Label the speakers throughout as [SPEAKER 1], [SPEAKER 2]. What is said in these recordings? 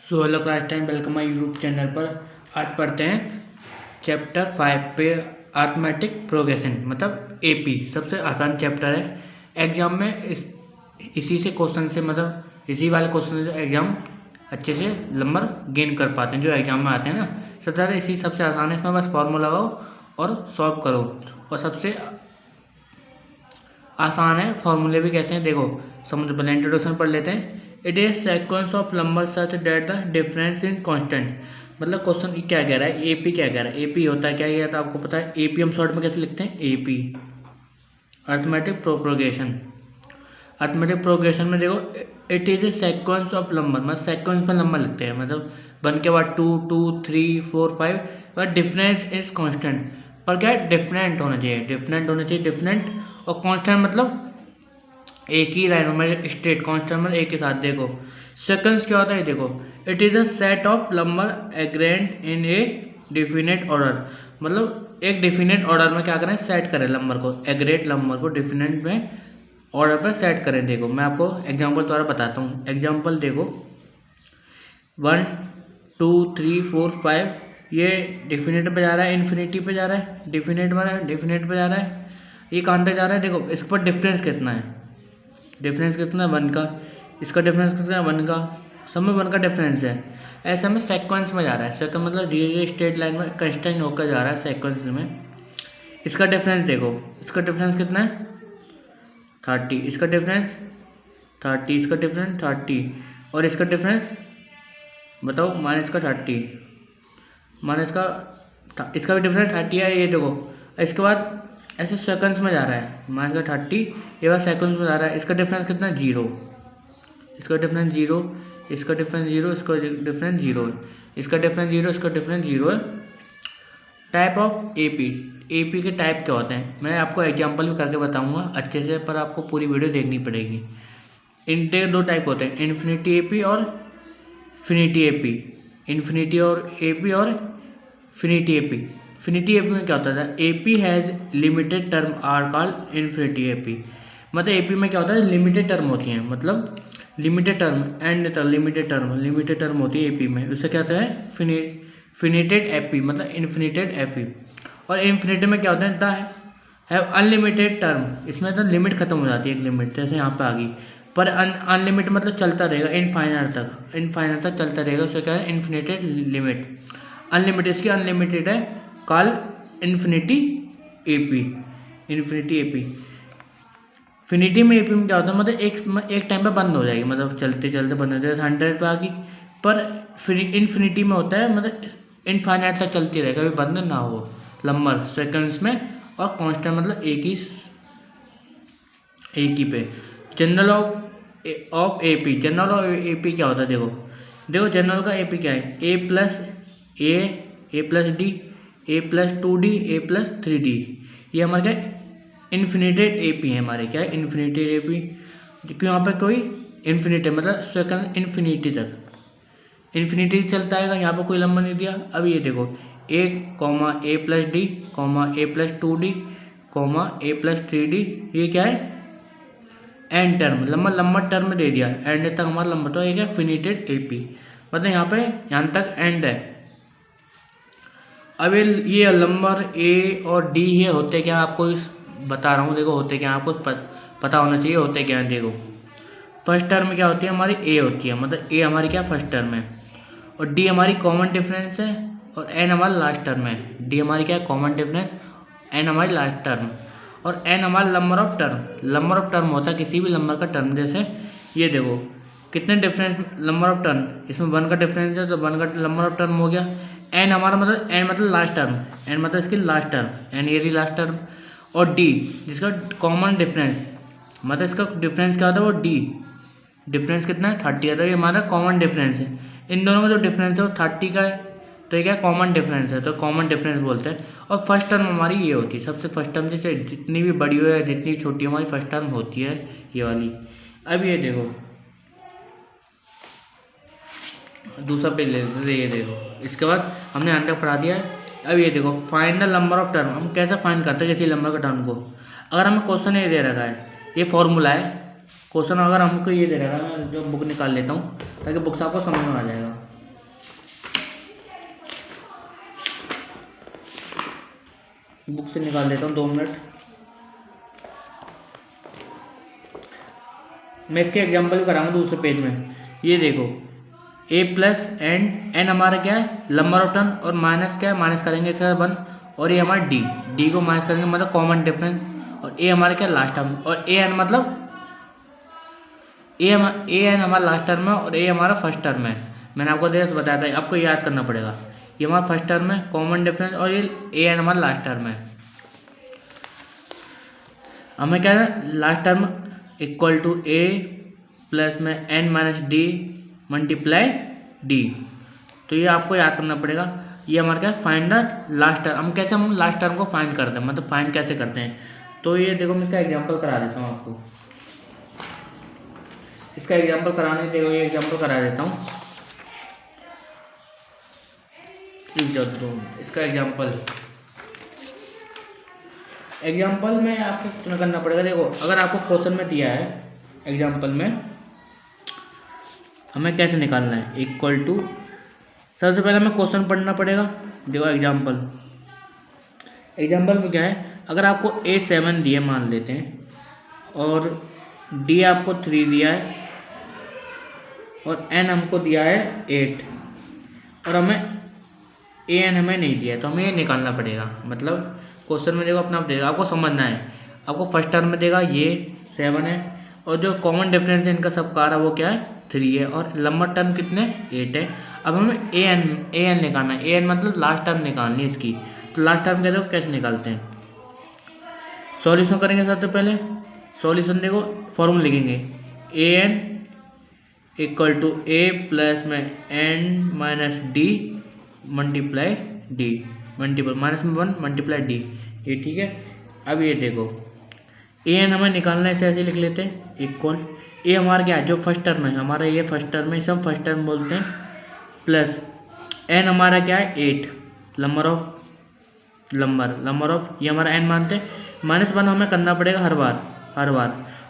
[SPEAKER 1] So hello class time, welcome my YouTube channel पर। आज पढ़ते हैं चैप्टर 5 पे अरिथमेटिक प्रोग्रेशन मतलब एपी। सबसे आसान चैप्टर है। एग्जाम में इसी से क्वेश्चन से मतलब इसी वाले क्वेश्चन से एग्जाम अच्छे से नंबर गेन कर पाते हैं जो एग्जाम में आते हैं ना। सबसे ज़्यादा इसी सबसे आसान है, इसमें बस फॉर्मूला लगाओ और सॉल्व करो। और सबसे आसान है फॉर्मूले भी कैसे हैं देखो। समझो, पहले इंट्रोडक्शन पढ़ लेते हैं। It is sequence of number such that the difference in constant. मतलब क्वेश्चन क्या कह रहा है, एपी क्या कह रहा है। एपी होता है क्या, ये तो आपको पता है। एपी हम शॉर्ट में कैसे लिखते हैं, AP arithmetic progression. Arithmetic progression में देखो, it is a sequence of number, मतलब सीक्वेंस में नंबर लिखते हैं, मतलब 1 के बाद 2 2 3 4 5, बट डिफरेंस इज कांस्टेंट। पर क्या है, डिफरेंट होना चाहिए, डिफरेंट होना चाहिए, डिफरेंट। और कांस्टेंट मतलब एक ही लाइन में स्ट्रेट कांस्टेंट में एक के साथ। देखो सेकंड्स क्या होता है, देखो it is a set of number arranged in a definite order. मतलब एक डिफिनेट ऑर्डर में क्या करें, सेट करें नंबर को, एग्रेट नंबर को डिफिनेट में ऑर्डर पर सेट करें। देखो मैं आपको एग्जांपल द्वारा बताता हूँ। एग्जांपल देखो 1 2 3 4 5, ये डिफिनेट पे जा रहा है, इन्फिनिटी पे जा रहा है, डिफिनेट में डिफिनेट पे जा रहा है, ये कहाँ तक जा रहा है। देखो इस पर डिफरेंस कितना है, डिफरेंस कितना है 1 का, इसका डिफरेंस कितना है 1 का, सब में 1 का डिफरेंस है। ऐसा में सीक्वेंस में जा रहा है, सेकंड मतलब धीरे धीरे स्ट्रेट लाइन में कंस्टेंट होकर जा रहा है सीक्वेंस में। इसका डिफरेंस देखो, इसका डिफरेंस कितना है 30, इसका डिफरेंस 30, इसका डिफरेंस 30, और इसका डिफरेंस बताओ माइनस का 30, माइनस का इसका भी डिफरेंस 30 है। ये देखो इसके बाद ऐसे सेकंड्स में जा रहा है, माइनस का 30, ये बार सेकंड्स में जा रहा है। इसका डिफरेंस कितना है 0, इसका डिफरेंस 0, इसका डिफरेंस 0, इसका डिफरेंस 0 है, इसका डिफरेंस 0, इसका डिफरेंस 0 है। टाइप ऑफ एपी, एपी के टाइप क्या होते हैं मैं आपको एग्जांपल भी करके बताऊंगा अच्छे से, पर आपको पूरी वीडियो देखनी पड़ेगी। इनके 2 टाइप होते हैं, इन्फिनिटी एपी और फिनिटी एपी। इन्फिनिटी और एपी और फिनिटी एपी। फिनिटी एपी में क्या होता है, AP has limited term are called infinity AP. मतलब एपी में क्या होता है, लिमिटेड टर्म होती हैं, मतलब limited term and limited term होती है एपी में। उससे क्या होता है फिनिटेड एपी, मतलब इन्फिनिटेड एपी। और इन्फिनिटी में क्या होता है, द हैव अनलिमिटेड टर्म, इसमें तो लिमिट खत्म हो जाती है, एक लिमिट जैसे यहाँ पे आ गई। पर अनलिमिटेड मतलब चलता रहेगा इनफाइनाइट तक, इनफाइनाइट तक चलता रहेगा, उससे क्या है इन्फिनिटेड लिमिट। अनलिमिटेड इसकी अनलिमिटेड है, call infinity AP, infinity AP. Finite में एपी में क्या होता है, मतलब एक टाइम पे बंद हो जाएगी, मतलब चलते चलते बंद हो जाएगी, 100 पे आ गई। पर इन्फिनिटी में होता है मतलब इनफाइनाइट तक चलती रहेगा, कभी बंद ना हो, नंबर सेकंड्स में। और कांस्टेंट मतलब एक ही पे। General of AP, general of AP क्या होता है, देखो देखो जनरल का एपी क्या है, ए प्लस डी, ए प्लस 2d, ए प्लस 3d। ये हमारे क्या इन्फिनिटेड एपी है, हमारे क्या है इन्फिनिटेड एपी। क्योंकि यहाँ पे कोई इन्फिनिटी मतलब सेकंड इन्फिनिटी तक, इन्फिनिटी चलता है, यहाँ पे कोई नंबर नहीं दिया। अब ये देखो ए कॉमा ए प्लस डी कॉमा ए प्लस 2d कॉमा ए प्लस 3d, ये क्या है एंड टर्म, लंबा टर्म दे दिया, एंड तक हमारा लंबा, तो ये क्या फिनिटेड एपी, मतलब यहाँ तक एंड है। अब ये नंबर ए और डी ये होते क्या, आपको बता रहा हूँ। देखो होते क्या, आपको पता होना चाहिए होते क्या है। देखो फर्स्ट टर्म क्या होती है हमारी, ए होती है, मतलब ए हमारी क्या फर्स्ट टर्म है, और डी हमारी कॉमन डिफरेंस है, और एन हमारा लास्ट टर्म है। डी हमारी क्या है कॉमन डिफरेंस, एन हमारी लास्ट टर्म, और एन हमारा number of term. Number of term होता है किसी भी नंबर का टर्म, जैसे ये देखो कितने डिफरेंस नंबर ऑफ टर्म, इसमें 1 का डिफरेंस है तो 1 का नंबर ऑफ टर्म हो गया। एन हमारा मतलब एन मतलब लास्ट टर्म, एन मतलब इसकी लास्ट टर्म, एन ये लास्ट टर्म। और डी जिसका कॉमन डिफरेंस, मतलब इसका डिफरेंस क्या होता है, वो डी डिफरेंस कितना है 30 है, तो ये हमारा कॉमन डिफरेंस है। इन दोनों में जो डिफरेंस है वो 30 का है, तो ये क्या कॉमन डिफरेंस है, तो कॉमन डिफरेंस बोलते हैं। और फर्स्ट टर्म हमारी ये होती है, सबसे फर्स्ट टर्म जैसे जितनी भी बड़ी हो या जितनी छोटी हमारी फर्स्ट टर्म होती है ये वाली। अब ये देखो दूसरा पेज ले लेते, ये देखो इसके बाद हमने यहाँ तक पढ़ा दिया है। अब ये देखो find the number of term, हम कैसे फाइंड करते हैं किसी नंबर का टर्म को। अगर हमें क्वेश्चन ये दे रखा है, ये फॉर्मूला है क्वेश्चन, अगर हमको ये दे रखा है, मैं जो बुक निकाल लेता हूँ ताकि बुक से आपको समझ में आ जाएगा। बुक से निकाल लेता हूँ, 2 मिनट। मैं इसके एग्जाम्पल कराऊंगा दूसरे पेज में। ये देखो ए प्लस एन हमारा क्या है, नंबर ऑफ टर्न, और माइनस क्या है, माइनस करेंगे इसका 1, और ये हमारा डी को माइनस करेंगे मतलब कॉमन डिफरेंस, और ए हमारा क्या लास्ट टर्म, और ए एन मतलब ए एन हमारा लास्ट टर्म है और ए हमारा फर्स्ट टर्म है। मैंने आपको देखा बताया था, आपको याद करना पड़ेगा। ये हमारा फर्स्ट टर्म है कॉमन डिफरेंस, और ये ए एन हमारा लास्ट टर्म है। हमें क्या है, last term equal to A plus में N minus D multiply D. तो ये आपको याद करना पड़ेगा। ये हमारा क्या, फाइंड द लास्ट टर्म। हम लास्ट टर्म को फाइंड करते हैं, मतलब फाइंड कैसे करते हैं। तो ये देखो मैं इसका एग्जांपल करा देता हूँ आपको। इसका एग्जांपल कराने देखो, ये एग्जांपल करा देता हूँ। इसका एग्जांपल में आपको कितना करना पड़ेगा। देखो अगर आपको क्वेश्चन में दिया है एग्जांपल में हमें कैसे निकालना है, इक्वल टू, सबसे पहले हमें क्वेश्चन पढ़ना पड़ेगा। देखो एग्जांपल में क्या है, अगर आपको ए 7 दिए मान लेते हैं, और डी आपको 3 दिया है, और एन हमको दिया है 8, और हमें ए एन हमें नहीं दिया है, तो हमें ये निकालना पड़ेगा। मतलब क्वेश्चन में देखो अपना देगा, आपको समझना है। आपको फर्स्ट टर्म में देगा ये 7 है, और जो कॉमन डिफरेंस है इनका सबका आ रहा है वो क्या है, 3 है, और लंबा टर्म कितने 8 है। अब हमें ए एन निकालना है। ए एन मतलब लास्ट टर्म निकालनी है इसकी। तो लास्ट टर्म कहते हो कैसे निकालते हैं, सॉल्यूशन करेंगे। सबसे पहले सॉल्यूशन देखो, फॉर्मूला लिखेंगे, A N equal to A plus में N minus D multiply D, multiple minus में 1 मल्टीप्लाई डी, ये ठीक है। अब ये देखो ए एन हमें निकालना है, ऐसे लिख लेते हैं, इक्वल ए हमारा क्या है, जो फर्स्ट टर्म है हमारा, ये फर्स्ट टर्म है, इसे हम फर्स्ट टर्म बोलते हैं, प्लस एन हमारा क्या है 8, नंबर ऑफ ये हमारा एन मानते हैं, -1 हमें करना पड़ेगा हर बार,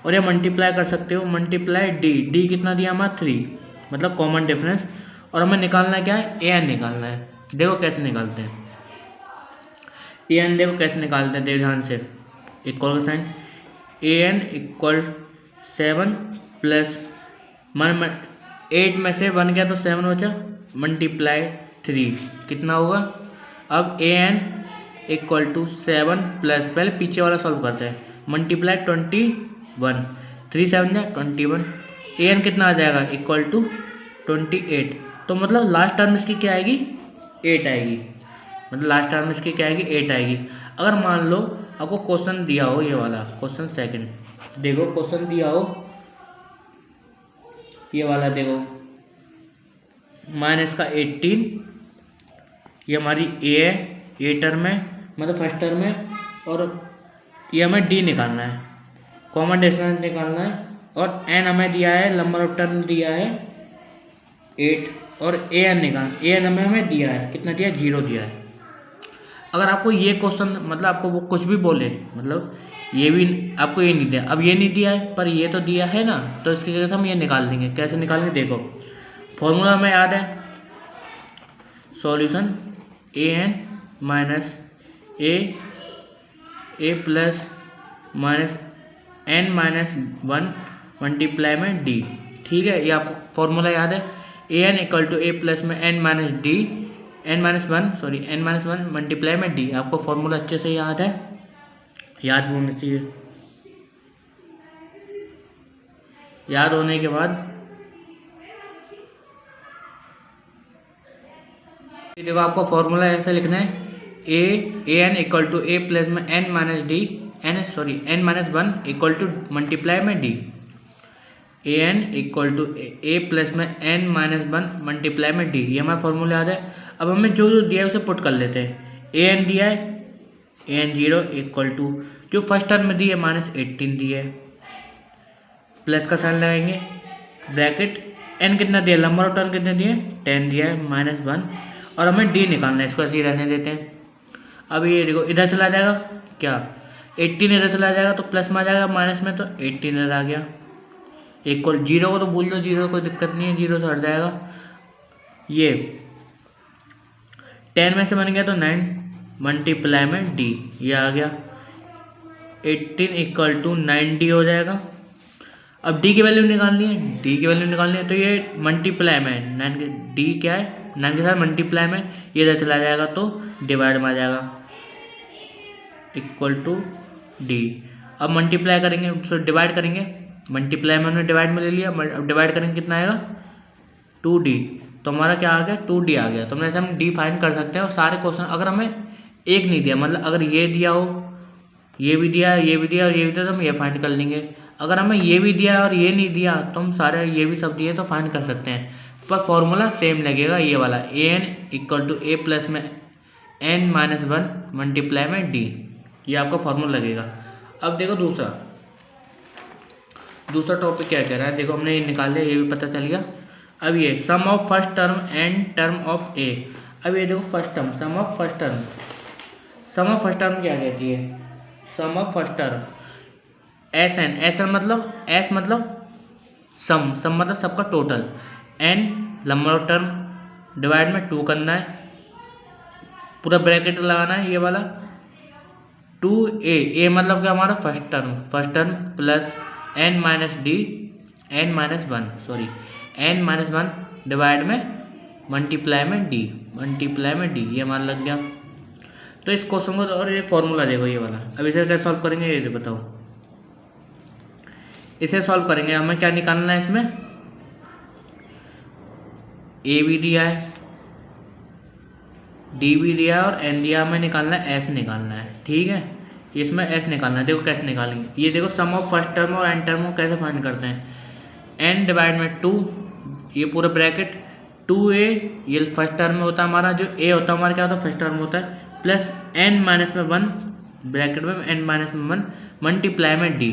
[SPEAKER 1] और ये मल्टीप्लाई कर सकते हो, मल्टीप्लाई डी कितना दिया हमारा 3, मतलब कॉमन डिफरेंस। और हमें निकालना क्या है, ए एन निकालना है। देखो कैसे निकालते हैं ए एन, देखो कैसे निकालते हैं, देखो ध्यान से, इक्वल का साइन, ए एन इक्वल 7 प्लस 8 में से 1 गया तो 7 बचा, मल्टीप्लाई 3 कितना होगा। अब ए एन इक्वल टू 7 प्लस, पहले पीछे वाला सॉल्व करते हैं, मल्टीप्लाई 21, 3 7 जा 21, ए एन कितना आ जाएगा, इक्वल टू 28। तो मतलब लास्ट टर्म इसकी क्या आएगी, 8 आएगी। मतलब लास्ट टर्म इसकी क्या आएगी, 8 आएगी। अगर मान लो आपको क्वेश्चन दिया हो, ये वाला क्वेश्चन सेकंड, देखो क्वेश्चन दिया हो ये वाला, देखो माइनस का 18, ये हमारी ए है, ए टर्म है, मतलब फर्स्ट टर्म है, और ये हमें डी निकालना है, कॉमन डिफरेंस निकालना है, और एन हमें दिया है, नंबर ऑफ टर्म दिया है 8, और ए एन हमें दिया है, कितना दिया है, 0 दिया है। अगर आपको ये क्वेश्चन, मतलब आपको वो कुछ भी बोले, मतलब ये भी आपको ये नहीं दिया, अब ये नहीं दिया है पर ये तो दिया है ना, तो इसकी जगह से हम ये निकाल देंगे। कैसे निकालेंगे, देखो फॉर्मूला हमें याद है, solution A N minus A plus minus N minus 1 multiply में डी, ठीक है। ये आपको फॉर्मूला याद है, A N equal to A plus में एन माइनस 1 मल्टीप्लाई में डी। आपको फॉर्मूला अच्छे से याद है, याद होना चाहिए। याद होने के बाद देखो आपको फॉर्मूला ऐसे लिखना है, A N equal to A plus में N minus 1 equal to multiply में D, A N equal to A plus में एन माइनस 1 मल्टीप्लाई में डी, ये हमारा फॉर्मूला याद है। अब हमें जो दिया है उसे पुट कर लेते हैं। ए एन दिया है, ए एन 0 इक्वल टू जो फर्स्ट टर्म में दी है -18 दी है, प्लस का साइन लगाएंगे, ब्रैकेट एन कितना दिया, नंबर ऑफ टर्म कितने दिए 10 दिया है, -1, और हमें डी निकालना है, इसको ऐसे ही रहने देते हैं। अब ये देखो इधर चला जाएगा, क्या 18 इधर चला जाएगा तो प्लस में आ जाएगा, माइनस में तो 18 इधर आ गया, इक्वल 0 को तो भूल दो, 0 कोई दिक्कत नहीं है, 0 से हट जाएगा। ये 10 में से बन गया तो 9, मल्टीप्लाई में डी, ये आ गया 18 इक्वल टू 90 हो जाएगा। अब डी की वैल्यू निकालनी है, डी की वैल्यू निकालनी है, तो ये मल्टीप्लाई में 9 के डी क्या है 9 के साथ मल्टीप्लाई में ये इधर चला जाएगा तो डिवाइड में आ जाएगा इक्वल टू डी। अब मल्टीप्लाई करेंगे तो डिवाइड करेंगे, मल्टीप्लाई में हमने डिवाइड में ले लिया, अब डिवाइड करेंगे कितना आएगा 2d, तो हमारा क्या आ गया 2d आ गया। तो हम ऐसे हम डी फाइंड कर सकते हैं। और सारे क्वेश्चन अगर हमें एक नहीं दिया, मतलब अगर ये दिया हो, ये भी दिया, ये भी दिया और ये भी दिया, तो हम ये फाइंड कर लेंगे। अगर हमें ये भी दिया और ये नहीं दिया तो हम सारे ये भी सब दिए तो फाइंड कर सकते हैं, पर फॉर्मूला सेम लगेगा ये वाला an equal to a plus में n माइनस 1 मल्टीप्लाई में d, ये आपका फॉर्मूला लगेगा। अब देखो दूसरा टॉपिक क्या कह रहा है, देखो हमने ये निकाल लिया, ये भी पता चल गया। अब ये sum of first term and term of A. अब ये देखो first term, sum of first term, sum of first term क्या कहती है, sum of first term S N, S N मतलब एस मतलब सम, सम मतलब सबका total, N number of term divide में 2 करना है, पूरा ब्रैकेट लगाना है ये वाला 2a, ए मतलब क्या हमारा first term plus n minus D, n minus 1 sorry n minus 1 divide में मल्टीप्लाई में डी, मल्टीप्लाई में डी, ये हमारा लग गया। तो इस क्वेश्चन को और ये फॉर्मूला देखो ये वाला, अब इसे कैसे सॉल्व करेंगे ये बताओ। इसे सॉल्व करेंगे, हमें क्या निकालना है, इसमें ए भी दिया है, डी भी दिया है और एन दिया, हमें निकालना है एस निकालना है, ठीक है। इसमें एस निकालना है, देखो कैसे निकालेंगे, ये देखो सम ऑफ फर्स्ट टर्म और एन टर्म को कैसे फाइंड करते हैं, एन डिवाइड में 2, ये पूरा ब्रैकेट 2a, ये फर्स्ट टर्म में होता है हमारा, जो a होता है हमारा क्या होता है फर्स्ट टर्म होता है, प्लस n माइनस में 1 ब्रैकेट में n माइनस में 1 मल्टीप्लाई में d।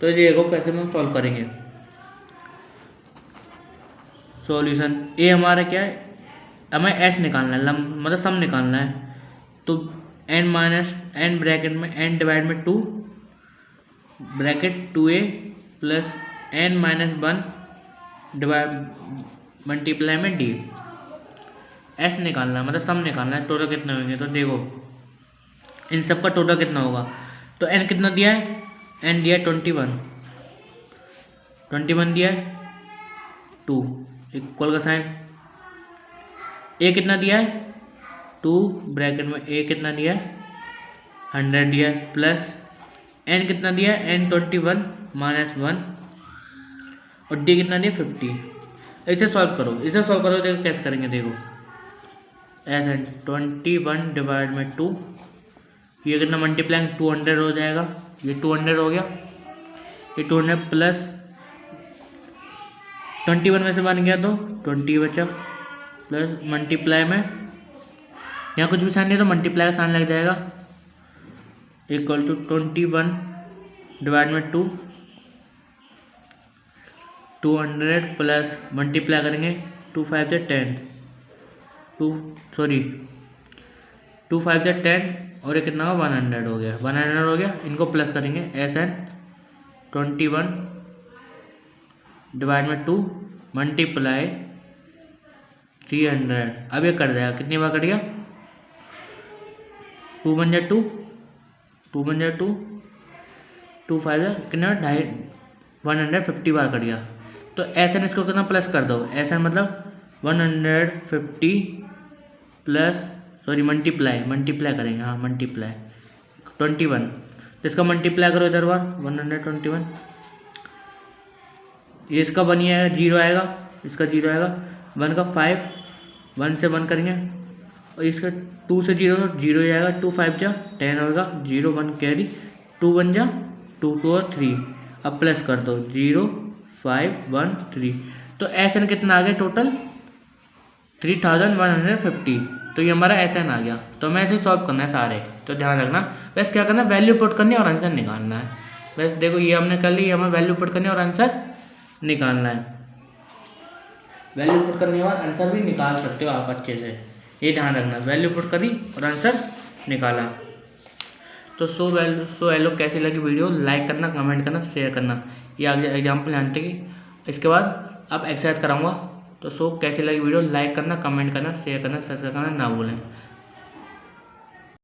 [SPEAKER 1] तो ये देखो कैसे हम सॉल्व करेंगे। सॉल्यूशन ए हमारा क्या है, हमें s निकालना है, मतलब सम निकालना है, तो n माइनस n ब्रैकेट में n डिवाइड में 2 bracket 2a plus n minus 1 divide multiply में डी, एस निकालना है, मतलब सम निकालना है, टोटल कितने होंगे। तो देखो इन सब का टोटल कितना होगा, तो n कितना दिया है, n दिया है 21 दिया है 2 इक्वल का साइन, a कितना दिया है 2 ब्रैकेट में a कितना दिया है 100 दिया है, प्लस n कितना दिया है n 21 माइनस 1 और d कितना दिया 50। इसे सॉल्व करो, देखो कैसे करेंगे, देखो ऐसे 21 डिवाइड में 2, ये कितना मल्टीप्लाई 200 हो जाएगा, ये 200 हो गया, ये 200 प्लस 21 में से बन गया तो 20 बचा, प्लस मल्टीप्लाई में यहाँ कुछ भी साइन नहीं तो मल्टीप्लाई का साइन लग जाएगा, इक्वल टू 21 डिवाइड में 200 प्लस मल्टीप्लाई करेंगे 2 5 से 10, 2 5 से 10 और ये कितना होगा 100 हो गया, 100 हो गया। इनको प्लस करेंगे एस एन 21 डिवाइड में 2 मल्टीप्लाई 300, अब ये कट जाएगा, कितनी बार कट गया 2 बन जाए 2 2 5 कितना 150 बार कट गया। तो एस एन इसको कितना प्लस कर दो, एस एन मतलब 150 प्लस सॉरी मल्टीप्लाई करेंगे, हाँ मल्टीप्लाई 21, तो इसका मल्टीप्लाई करो इधर बार 121, ये इसका 1 ही आएगा, 0 आएगा, इसका 0 आएगा, 1 का 5 1 से 1 करेंगे और इसका 2 से 0 0 ही आएगा, 2 5 जा 10 होगा, 0 1 कैरी 2 1 जा 2 2 और 3, अब प्लस कर दो 0 5 1 3, तो एस एन कितना आ गया टोटल 3150, तो ये हमारा एस एन आ गया। तो हमें ऐसे सॉल्व करना है सारे, तो ध्यान रखना बस क्या करना है वैल्यू पुट करनी है और आंसर निकालना है, बस देखो ये हमने कर ली, हमें वैल्यू पुट करनी है और आंसर निकालना है, वैल्यू पुट करने के बाद आंसर भी निकाल सकते हो आप अच्छे से, ये ध्यान रखना, वैल्यू पुट करी और आंसर निकाला। तो सो हेलो कैसी लगी वीडियो, लाइक करना, कमेंट करना, शेयर करना, ये आगे एग्जाम्पल जानते कि इसके बाद अब एक्सरसाइज कराऊंगा। तो कैसी लगी वीडियो, लाइक करना, कमेंट करना, शेयर करना, सब्सक्राइब करना ना भूलें।